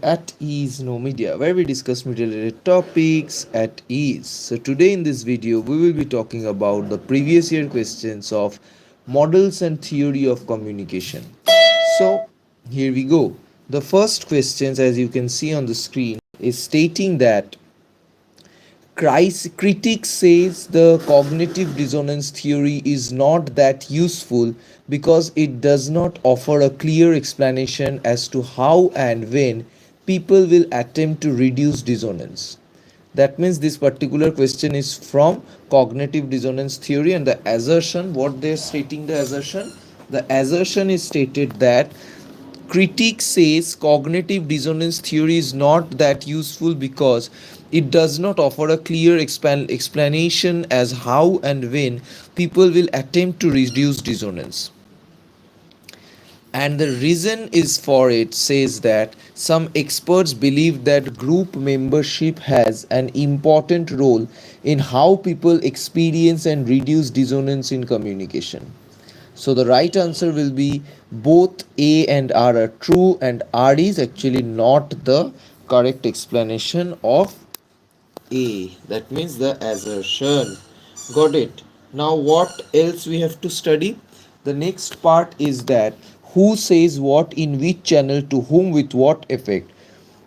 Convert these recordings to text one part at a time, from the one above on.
at Ease No Media, where we discuss media related topics at ease. So, today in this video, we will be talking about the previous year questions of models and theory of communication. So, here we go. The first questions, as you can see on the screen, is stating that critics says the cognitive dissonance theory is not that useful because it does not offer a clear explanation as to how and when people will attempt to reduce dissonance. That means this particular question is from cognitive dissonance theory, and the assertion, what they're stating, the assertion is stated that critique says cognitive dissonance theory is not that useful because it does not offer a clear explanation as how and when people will attempt to reduce dissonance. And the reason is for it says that some experts believe that group membership has an important role in how people experience and reduce dissonance in communication. So the right answer will be both A and R are true, and R is actually not the correct explanation of A. That means the assertion. Got it. Now what else we have to study? The next part is that who says what in which channel to whom with what effect.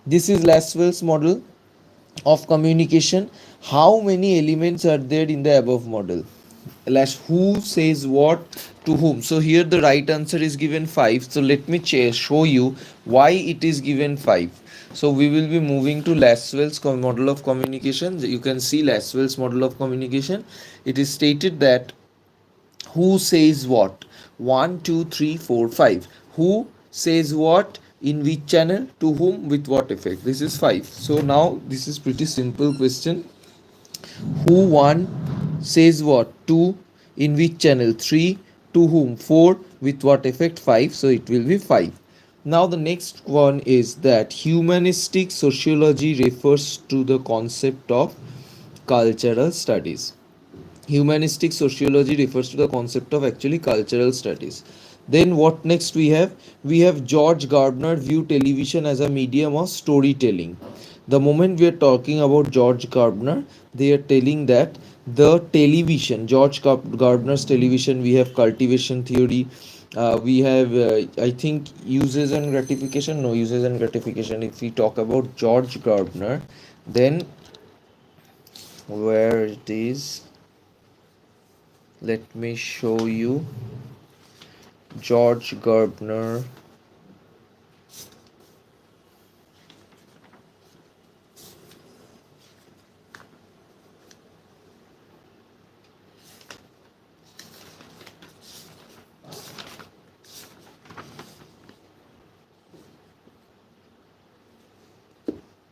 This is Laswell's model of communication. How many elements are there in the above model? Who says what to whom? So here the right answer is given 5. So let me show you why it is given 5. So we will be moving to Laswell's model of communication. You can see Laswell's model of communication. It is stated that who says what? 1, 2, 3, 4, 5. Who says what? In which channel? To whom? With what effect? This is 5. So now this is pretty simple question. Who 1 says what? 2. In which channel? 3. To whom? 4. With what effect? 5. So it will be 5. Now the next one is that humanistic sociology refers to the concept of cultural studies. Humanistic sociology refers to the concept of actually cultural studies. Then what next we have? We have George Gardner view television as a medium of storytelling. The moment we are talking about George Gardner, they are telling that the television, George Gardner's television, we have cultivation theory, we have I think uses and gratification. No, uses and gratification. If we talk about George Gardner, then where it is, let me show you. George Gardner.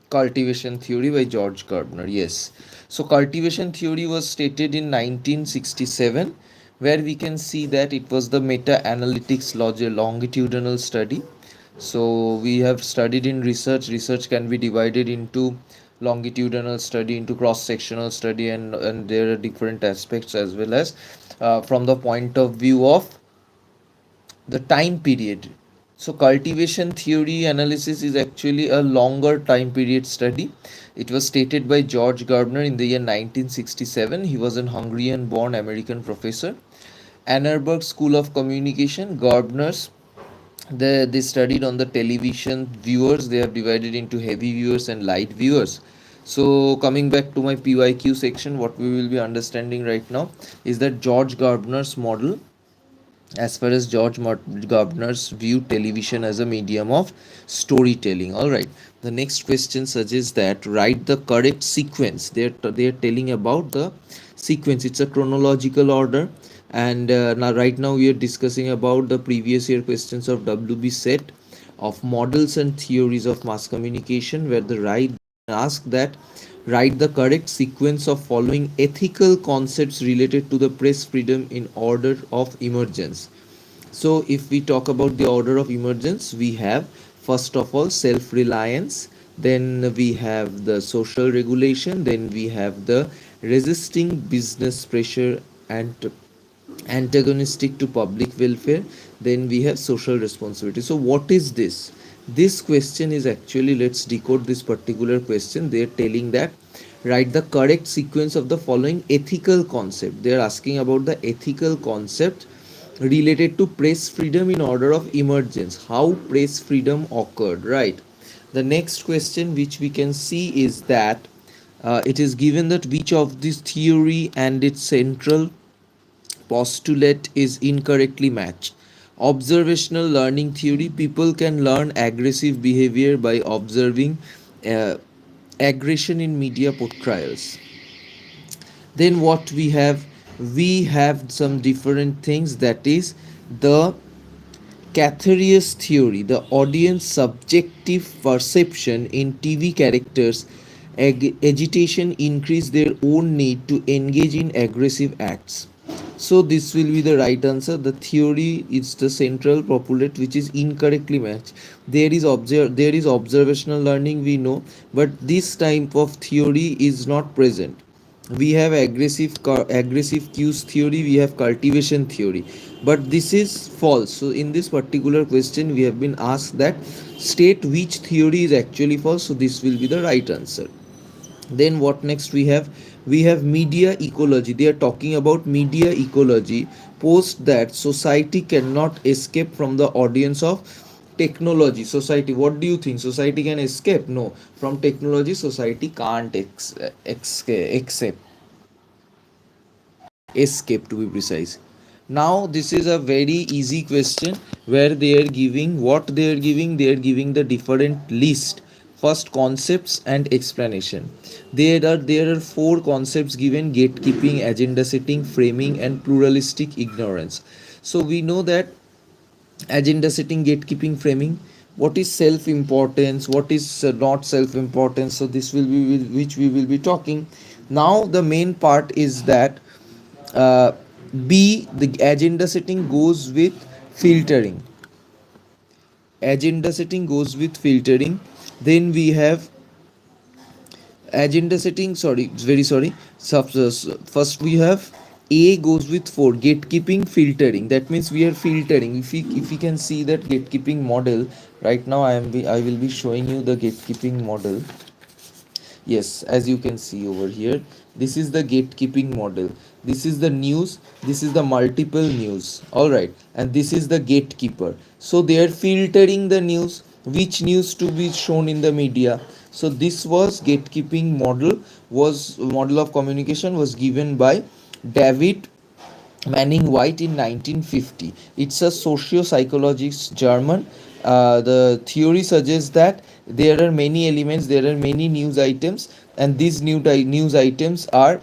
Cultivation theory by George Gardner. Yes. So cultivation theory was stated in 1967, where we can see that it was the meta-analytics longitudinal study. So we have studied in research. Research can be divided into longitudinal study, into cross-sectional study, and there are different aspects as well as from the point of view of the time period. So cultivation theory analysis is actually a longer time period study. It was stated by George Gardner in the year 1967. He was an Hungarian born American professor. Annenberg School of Communication, Gardner's, they studied on the television viewers. They have divided into heavy viewers and light viewers. So coming back to my PYQ section, what we will be understanding right now is that George Gardner's model, as far as George Gardner's view television as a medium of storytelling. All right. The next question suggests that write the correct sequence. They're telling about the sequence. It's a chronological order. And now right now we are discussing about the previous year questions of WB set of models and theories of mass communication, where the right ask that write the correct sequence of following ethical concepts related to the press freedom in order of emergence. So if we talk about the order of emergence, we have first of all self-reliance, then we have the social regulation, then we have the resisting business pressure and antagonistic to public welfare, then we have social responsibility. So what is this? This question is actually, let's decode this particular question. They are telling that write the correct sequence of the following ethical concept. They are asking about the ethical concept related to press freedom in order of emergence, how press freedom occurred, right? The next question which we can see is that it is given that which of this theory and its central postulate is incorrectly matched. Observational learning theory, people can learn aggressive behavior by observing uh, aggression in media portrayals. Then what we have some different things, that is the Catharius theory, the audience subjective perception in TV characters agitation increase their own need to engage in aggressive acts. So this will be the right answer. The theory is the central postulate which is incorrectly matched. There is observational learning, we know, but this type of theory is not present. We have aggressive cues theory, we have cultivation theory, but this is false. So in this particular question we have been asked that state which theory is actually false, so this will be the right answer. Then what next we have media ecology. They are talking about media ecology. Post that society cannot escape from the audience of technology. Society, what do you think, society can escape? No, from technology society can't accept escape, to be precise. Now this is a very easy question where they are giving what they are giving the different list. First, concepts and explanation. There are four concepts given: gatekeeping, agenda setting, framing, and pluralistic ignorance. So we know that agenda setting, gatekeeping, framing, what is self importance, what is not self importance, so this will be which we will be talking. Now the main part is that uh, B, the agenda setting goes with filtering. Agenda setting goes with filtering. Then we have agenda setting, sorry, very sorry. First we have A goes with 4, gatekeeping, filtering. That means we are filtering. If we can see that gatekeeping model, right now I will be showing you the gatekeeping model. Yes, as you can see over here, this is the gatekeeping model. This is the news, this is the multiple news, all right, and this is the gatekeeper. So they are filtering the news, which news to be shown in the media. So this was gatekeeping model, was model of communication, was given by David Manning White in 1950. It's a socio-psychologist German. The theory suggests that there are many elements, there are many news items, and these news items are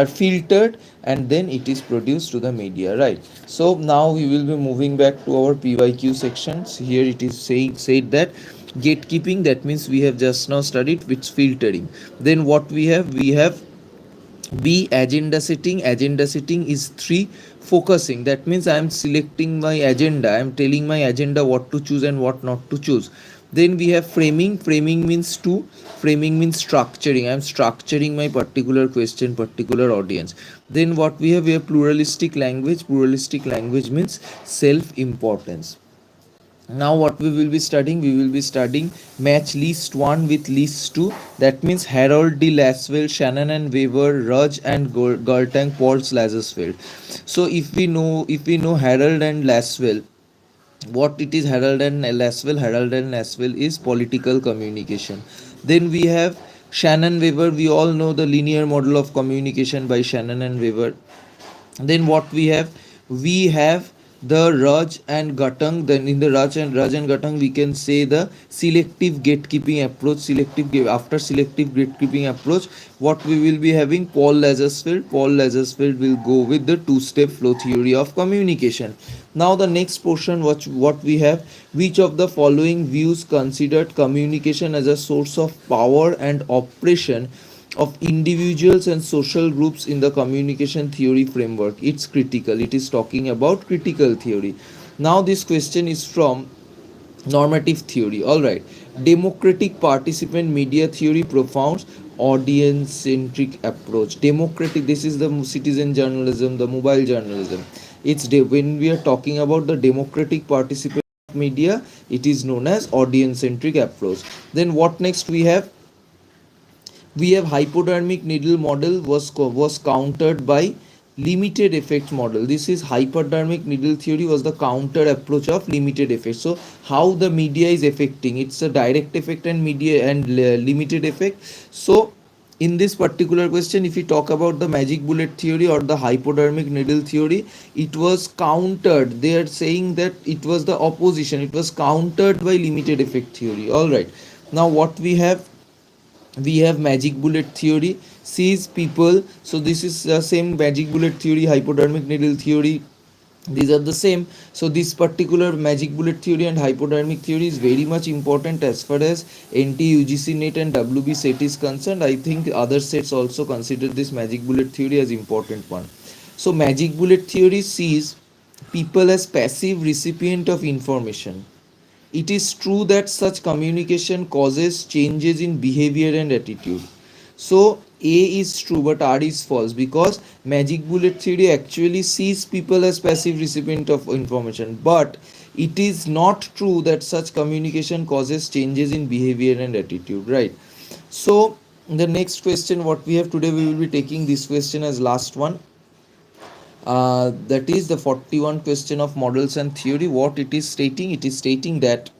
filtered and then it is produced to the media, right? So now we will be moving back to our PYQ sections. Here it is said that gatekeeping, that means we have just now studied, which filtering. Then what we have B, agenda setting. Agenda setting is 3, focusing. That means I am selecting my agenda. I am telling my agenda what to choose and what not to choose. Then we have framing. Framing means 2. Framing means structuring. I am structuring my particular question, particular audience. Then what we have pluralistic language. Pluralistic language means self importance. Now what we will be studying match list 1 with list 2. That means Harold D. Laswell, Shannon and Weaver, Rudge and Galtang, Pauls, Lazarsfeld. So if we know Harold and Laswell, what it is Harold and Laswell? Harold and Laswell is political communication. Then we have Shannon Weaver. We all know the linear model of communication by Shannon and Weaver. Then what we have the Raj and Gatang. Then in the Raj and Gatang we can say the selective gatekeeping approach. After selective gatekeeping approach, what we will be having Paul Lazarsfeld. Paul Lazarsfeld will go with the two-step flow theory of communication. Now the next portion, what we have, which of the following views considered communication as a source of power and oppression of individuals and social groups in the communication theory framework? It's critical. It is talking about critical theory. Now this question is from normative theory, all right. Democratic participant media theory profounds audience centric approach. Democratic, this is the citizen journalism, the mobile journalism. When we are talking about the democratic participant media, it is known as audience centric approach. Then what next we have hypodermic needle model was countered by limited effect model. This is hypodermic needle theory was the counter approach of limited effect. So how the media is affecting, it's a direct effect and media and limited effect. So in this particular question, if we talk about the magic bullet theory or the hypodermic needle theory, it was countered, they are saying that it was the opposition, it was countered by limited effect theory. All right, now what we have magic bullet theory sees people. So this is the same magic bullet theory, hypodermic needle theory, these are the same. So this particular magic bullet theory and hypodermic theory is very much important as far as NT UGC net and WB set is concerned. I think other sets also consider this magic bullet theory as important one. So magic bullet theory sees people as passive recipient of information. It is true that such communication causes changes in behavior and attitude. So A is true but R is false, because magic bullet theory actually sees people as passive recipient of information, but it is not true that such communication causes changes in behavior and attitude, right? So the next question what we have today, we will be taking this question as last one. That is the 41 question of models and theory. What it is stating, it is stating that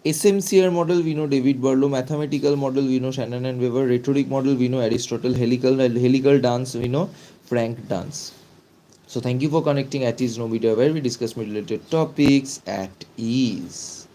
SMCR model we know David Barlow, mathematical model we know Shannon and Weber, rhetoric model we know Aristotle, helical dance we know Frank Dance. So thank you for connecting at Ease No Media, where we discuss related topics at ease.